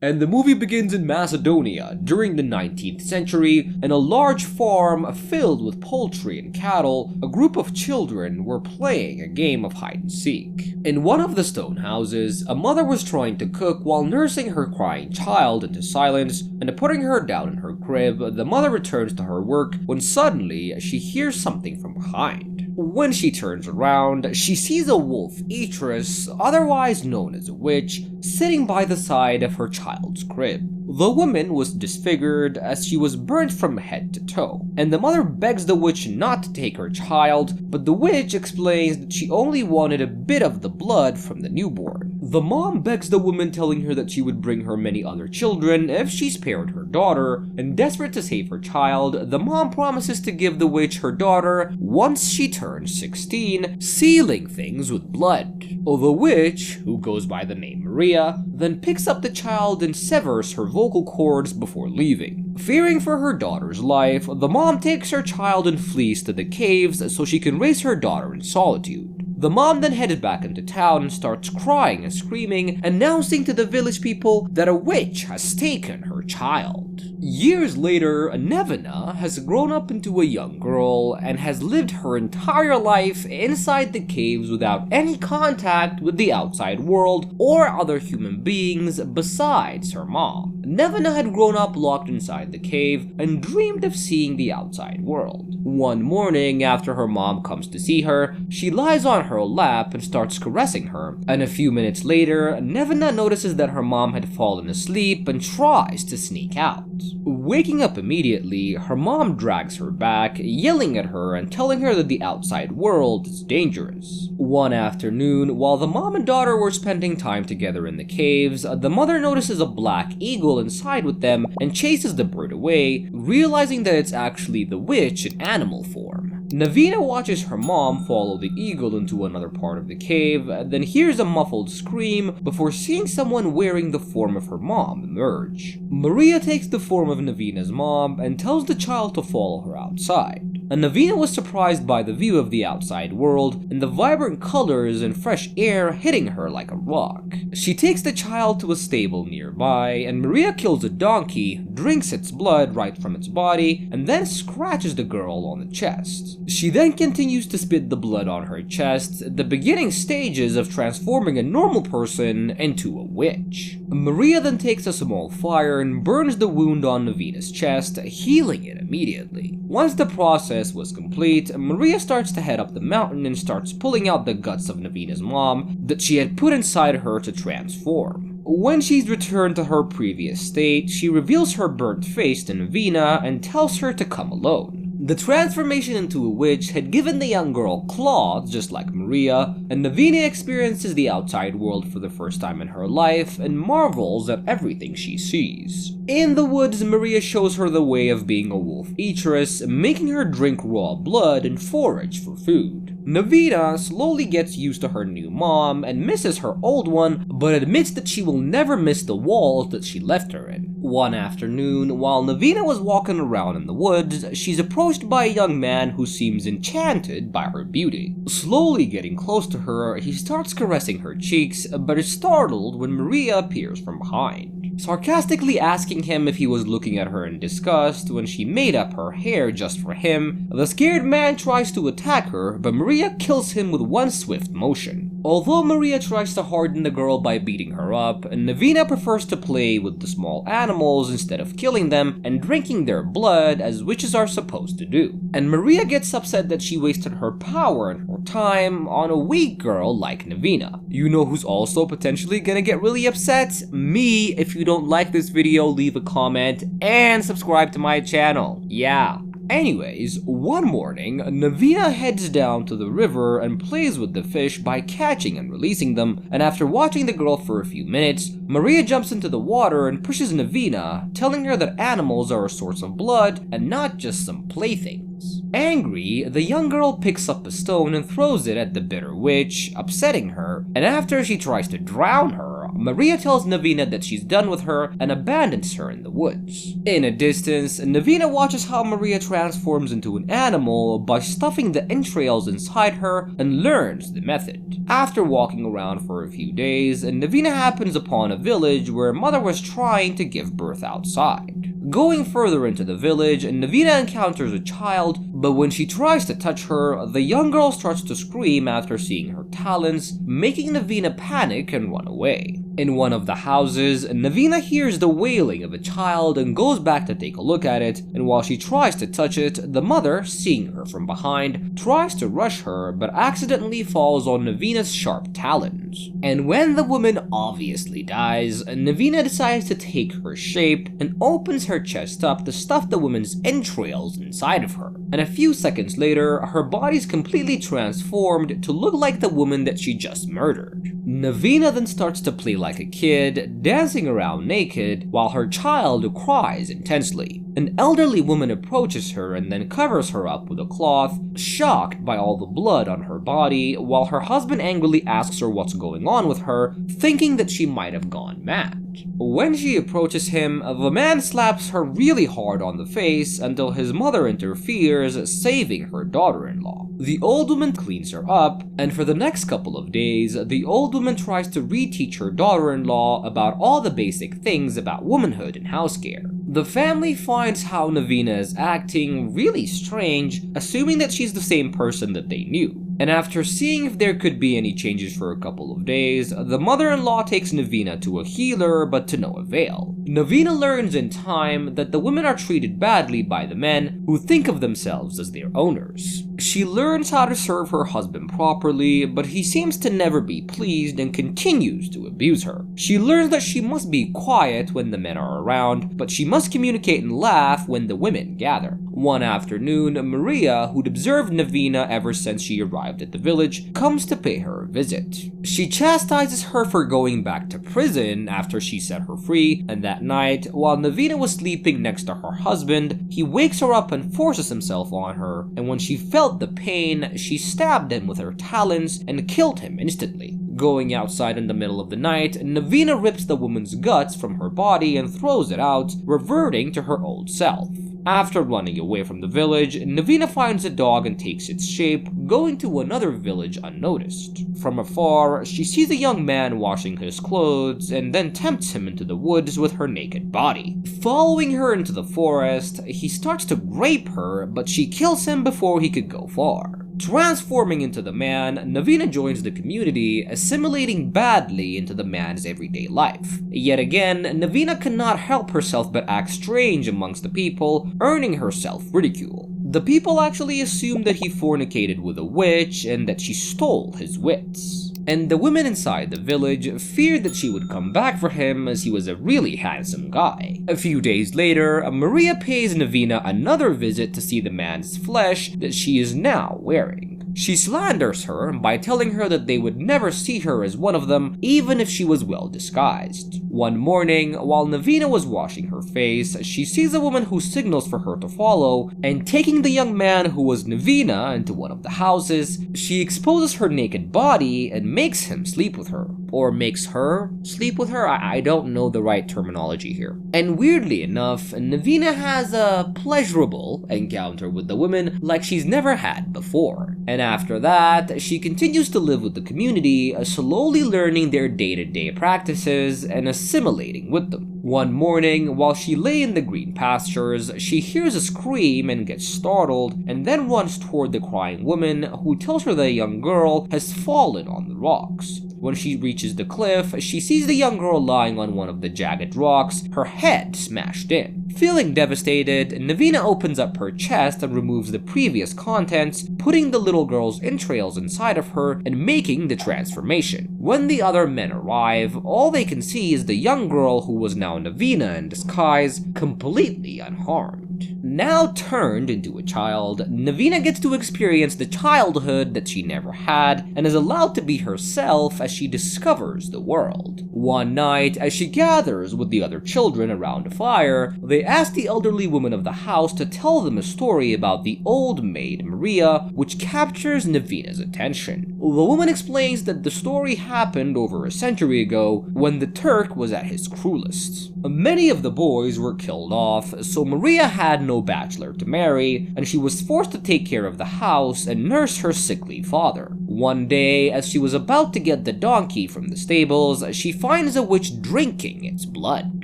And the movie begins in Macedonia during the 19th century. In a large farm filled with poultry and cattle, a group of children were playing a game of hide and seek. In one of the stone houses, a mother was trying to cook while nursing her crying child into silence, and putting her down in her crib, the mother returns to her work when suddenly she hears something from behind. When she turns around, she sees a wolf-eatress, otherwise known as a witch, sitting by the side of her child's crib. The woman was disfigured as she was burnt from head to toe, and the mother begs the witch not to take her child, but the witch explains that she only wanted a bit of the blood from the newborn. The mom begs the woman, telling her that she would bring her many other children if she spared her daughter, and desperate to save her child, the mom promises to give the witch her daughter once she turns 16, sealing things with blood. The witch, who goes by the name Maria, then picks up the child and severs her vocal cords before leaving. Fearing for her daughter's life, the mom takes her child and flees to the caves so she can raise her daughter in solitude. The mom then headed back into town and starts crying and screaming, announcing to the village people that a witch has taken her child. Years later, Nevena has grown up into a young girl and has lived her entire life inside the caves without any contact with the outside world or other human beings besides her mom. Nevena had grown up locked inside the cave and dreamed of seeing the outside world. One morning, after her mom comes to see her, she lies on her lap and starts caressing her, and a few minutes later, Nevena notices that her mom had fallen asleep and tries to sneak out. Waking up immediately, her mom drags her back, yelling at her and telling her that the outside world is dangerous. One afternoon, while the mom and daughter were spending time together in the caves, the mother notices a black eagle inside with them and chases the bird away, realizing that it's actually the witch in animal form. Nevena watches her mom follow the eagle into another part of the cave, then hears a muffled scream before seeing someone wearing the form of her mom emerge. Maria takes the form of Nevena's mom and tells the child to follow her outside. And Nevena was surprised by the view of the outside world and the vibrant colors and fresh air hitting her like a rock. She takes the child to a stable nearby, and Maria kills a donkey, drinks its blood right from its body, and then scratches the girl on the chest. She then continues to spit the blood on her chest, the beginning stages of transforming a normal person into a witch. Maria then takes a small fire and burns the wound on Nevena's chest, healing it immediately. Once the process was complete, Maria starts to head up the mountain and starts pulling out the guts of Nevena's mom that she had put inside her to transform. When she's returned to her previous state, she reveals her burnt face to Nevena and tells her to come alone. The transformation into a witch had given the young girl claws just like Maria, and Nevena experiences the outside world for the first time in her life and marvels at everything she sees. In the woods, Maria shows her the way of being a wolf-eatress, making her drink raw blood and forage for food. Nevena slowly gets used to her new mom and misses her old one, but admits that she will never miss the walls that she left her in. One afternoon, while Nevena was walking around in the woods, she's approached by a young man who seems enchanted by her beauty. Slowly getting close to her, he starts caressing her cheeks, but is startled when Maria appears from behind. Sarcastically asking him if he was looking at her in disgust when she made up her hair just for him, the scared man tries to attack her, but Maria kills him with one swift motion. Although Maria tries to harden the girl by beating her up, Nevena prefers to play with the small animals instead of killing them and drinking their blood as witches are supposed to do. And Maria gets upset that she wasted her power and her time on a weak girl like Nevena. You know who's also potentially gonna get really upset? Me. If you don't like this video, leave a comment and subscribe to my channel. Yeah. Anyways, one morning, Nevena heads down to the river and plays with the fish by catching and releasing them, and after watching the girl for a few minutes, Maria jumps into the water and pushes Nevena, telling her that animals are a source of blood and not just some playthings. Angry, the young girl picks up a stone and throws it at the bitter witch, upsetting her, and after she tries to drown her, Maria tells Nevena that she's done with her and abandons her in the woods. In a distance, Nevena watches how Maria transforms into an animal by stuffing the entrails inside her and learns the method. After walking around for a few days, Nevena happens upon a village where a mother was trying to give birth outside. Going further into the village, Nevena encounters a child, but when she tries to touch her, the young girl starts to scream after seeing her talons, making Nevena panic and run away. In one of the houses, Nevena hears the wailing of a child and goes back to take a look at it, and while she tries to touch it, the mother, seeing her from behind, tries to rush her but accidentally falls on Nevena's sharp talons. And when the woman obviously dies, Nevena decides to take her shape and opens her chest up to stuff the woman's entrails inside of her. And a few seconds later, her body's completely transformed to look like the woman that she just murdered. Nevena then starts to play like a kid, dancing around naked, while her child cries intensely. An elderly woman approaches her and then covers her up with a cloth, shocked by all the blood on her body, while her husband angrily asks her what's going on with her, thinking that she might have gone mad. When she approaches him, the man slaps her really hard on the face until his mother interferes, saving her daughter-in-law. The old woman cleans her up, and for the next couple of days, the old woman tries to reteach her daughter-in-law about all the basic things about womanhood and house care. The family finds how Nevena is acting really strange, assuming that she's the same person that they knew. And after seeing if there could be any changes for a couple of days, the mother-in-law takes Nevena to a healer, but to no avail. Nevena learns in time that the women are treated badly by the men, who think of themselves as their owners. She learns how to serve her husband properly, but he seems to never be pleased and continues to abuse her. She learns that she must be quiet when the men are around, but she must communicate and laugh when the women gather. One afternoon, Maria, who'd observed Nevena ever since she arrived at the village, comes to pay her a visit. She chastises her for going back to prison after she set her free, and that night, while Nevena was sleeping next to her husband, he wakes her up and forces himself on her, and when she felt the pain, she stabbed him with her talons and killed him instantly. Going outside in the middle of the night, Nevena rips the woman's guts from her body and throws it out, reverting to her old self. After running away from the village, Nevena finds a dog and takes its shape, going to another village unnoticed. From afar, she sees a young man washing his clothes and then tempts him into the woods with her naked body. Following her into the forest, he starts to rape her, but she kills him before he could go far. Transforming into the man, Nevena joins the community, assimilating badly into the man's everyday life. Yet again, Nevena cannot help herself but act strange amongst the people, earning herself ridicule. The people actually assume that he fornicated with a witch and that she stole his wits. And the women inside the village feared that she would come back for him as he was a really handsome guy. A few days later, Maria pays Nevena another visit to see the man's flesh that she is now wearing. She slanders her by telling her that they would never see her as one of them, even if she was well disguised. One morning, while Nevena was washing her face, she sees a woman who signals for her to follow, and taking the young man who was Nevena into one of the houses, she exposes her naked body and makes him sleep with her. Or makes her sleep with her? I don't know the right terminology here. And weirdly enough, Nevena has a pleasurable encounter with the women like she's never had before. And after that, she continues to live with the community, slowly learning their day-to-day practices and assimilating with them. One morning, while she lay in the green pastures, she hears a scream and gets startled, and then runs toward the crying woman, who tells her the young girl has fallen on the rocks. When she reaches the cliff, she sees the young girl lying on one of the jagged rocks, her head smashed in. Feeling devastated, Nevena opens up her chest and removes the previous contents, putting the little girl's entrails inside of her and making the transformation. When the other men arrive, all they can see is the young girl, who was now Nevena in disguise, completely unharmed. blood. Now turned into a child, Nevena gets to experience the childhood that she never had and is allowed to be herself as she discovers the world. One night, as she gathers with the other children around a fire, they ask the elderly woman of the house to tell them a story about the old maid Maria, which captures Nevena's attention. The woman explains that the story happened over a century ago when the Turk was at his cruelest. Many of the boys were killed off, so Maria had no bachelor to marry, and she was forced to take care of the house and nurse her sickly father. One day, as she was about to get the donkey from the stables, she finds a witch drinking its blood.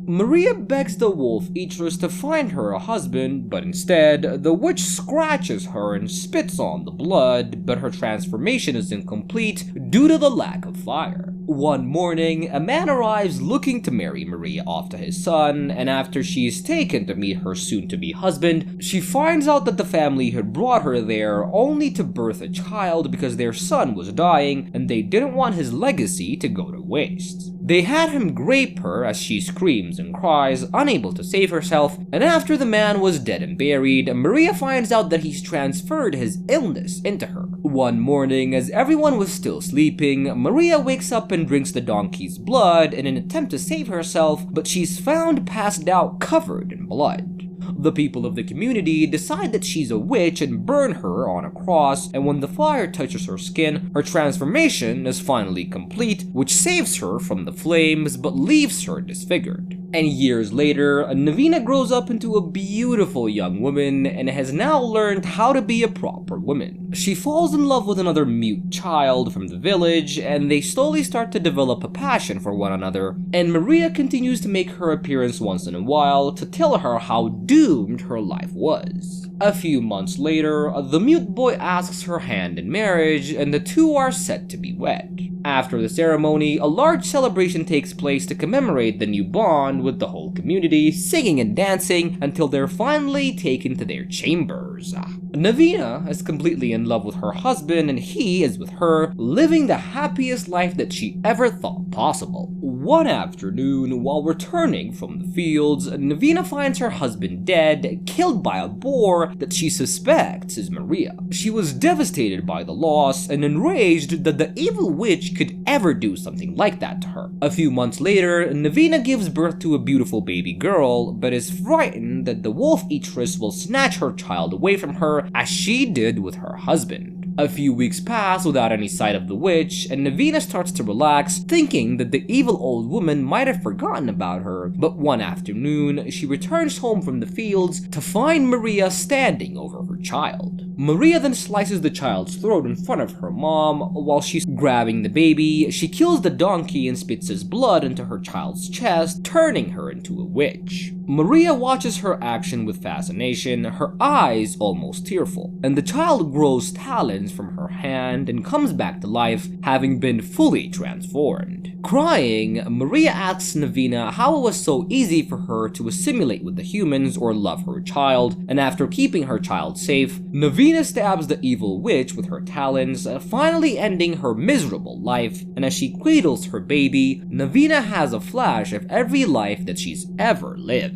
Maria begs the wolf eatress to find her a husband, but instead, the witch scratches her and spits on the blood, but her transformation is incomplete due to the lack of fire. One morning, a man arrives looking to marry Maria off to his son, and after she is taken to meet her soon-to-be husband, she finds out that the family had brought her there only to birth a child because their son was dying and they didn't want his legacy to go to waste. They had him grape her as she screams and cries, unable to save herself, and after the man was dead and buried, Maria finds out that he's transferred his illness into her. One morning, as everyone was still sleeping, Maria wakes up and drinks the donkey's blood in an attempt to save herself, but she's found passed out covered in blood. The people of the community decide that she's a witch and burn her on a cross, and when the fire touches her skin, her transformation is finally complete, which saves her from the flames but leaves her disfigured. And years later, Nevena grows up into a beautiful young woman and has now learned how to be a proper woman. She falls in love with another mute child from the village, and they slowly start to develop a passion for one another, and Maria continues to make her appearance once in a while to tell her how doomed her life was. A few months later, the mute boy asks her hand in marriage, and the two are set to be wed. After the ceremony, a large celebration takes place to commemorate the new bond with the whole community, singing and dancing until they're finally taken to their chambers. Nevena is completely in love with her husband and he is with her, living the happiest life that she ever thought possible. One afternoon, while returning from the fields, Nevena finds her husband dead, killed by a boar that she suspects is Maria. She was devastated by the loss and enraged that the evil witch could ever do something like that to her. A few months later, Nevena gives birth to a beautiful baby girl, but is frightened that the wolf eatress will snatch her child away from her as she did with her husband. A few weeks pass without any sight of the witch, and Nevena starts to relax, thinking that the evil old woman might have forgotten about her, but one afternoon, she returns home from the fields to find Maria standing over her child. Maria then slices the child's throat in front of her mom. While she's grabbing the baby, she kills the donkey and spits his blood into her child's chest, turning her into a witch. Maria watches her action with fascination, her eyes almost tearful, and the child grows talons from her hand and comes back to life, having been fully transformed. Crying, Maria asks Nevena how it was so easy for her to assimilate with the humans or love her child, and after keeping her child safe, Nevena stabs the evil witch with her talons, finally ending her miserable life, and as she cradles her baby, Nevena has a flash of every life that she's ever lived.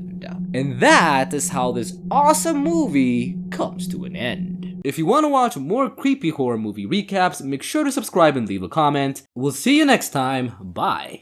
And that is how this awesome movie comes to an end. If you want to watch more creepy horror movie recaps, make sure to subscribe and leave a comment. We'll see you next time. Bye.